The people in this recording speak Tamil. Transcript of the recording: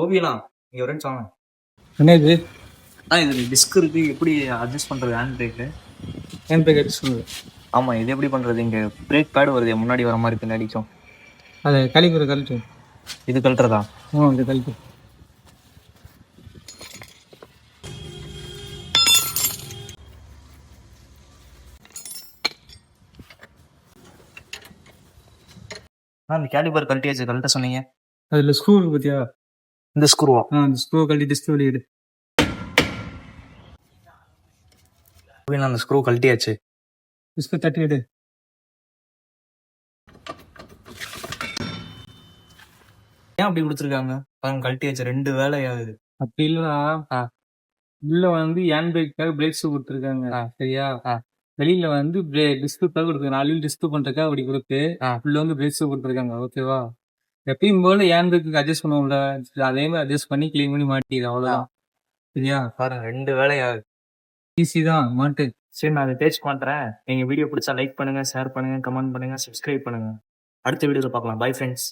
கோபிலாம் இங்கே ஒரு நிமிஷம் வாங்க. என்ன இது இது டிஸ்க் இருக்கு, எப்படி அட்ஜஸ்ட் பண்ணுறது hand brake? Hand brake adjust பண்ணுது. ஆமாம், இது எப்படி பண்ணுறது? இங்கே பிரேக் பேடு வருது முன்னாடி வர மாதிரி பின்னாடிக்கும். அதை கழிப்புற கழிச்சு இது கழட்டுறதா? இது கழிப்பு. இந்த கேலிபர் கழட்டியாச்சு, கழட்ட சொன்னீங்க. அதில் ஸ்க்ரூ இருக்கு பார்த்தியா? இந்த ஸ்க்ரூவா? அந்த ஸ்க்ரூ கழட்டி டிஸ்க் வெளியிடு. அந்த ஸ்க்ரூ கழட்டியாச்சு. டிஸ்க் தட்டி எடு. ஏன் அப்படி கொடுத்துருக்காங்க? கழட்டியாச்சு, 2 வேலை ஆகுது. அப்படி இல்லைனா உள்ள வந்து ஹேண்ட் பிரேக்காக பிரேக் ஷூ கொடுத்துருக்காங்க, சரியா? வெளியில வந்து டிஸ்குக்காக கொடுத்துருக்காங்க. 4 டிஸ்க் பண்றதுக்காக அப்படி கொடுத்து உள்ள வந்து பிரேக் ஷூ கொடுத்துருக்காங்க, ஓகேவா? எப்பயும் போல ஹேண்ட் பிரேக்கு அட்ஜஸ்ட் பண்ணுவோம்ல, அதே மாதிரி அட்ஜஸ்ட் பண்ணி கிளீன் பண்ணி மாட்டிடு, அவ்வளோதான். சரியா? பாருங்க, 2 வேலை ஆகுது. ஈஸி தான், மாட்டு. சரி, நான் அதை தேய்ச்சி மாட்டுறேன். நீங்கள் வீடியோ பிடிச்சா லைக் பண்ணுங்கள், ஷேர் பண்ணுங்கள், கமெண்ட் பண்ணுங்கள், சப்ஸ்கிரைப் பண்ணுங்கள். அடுத்த வீடியோவில் பார்க்கலாம். Bye friends.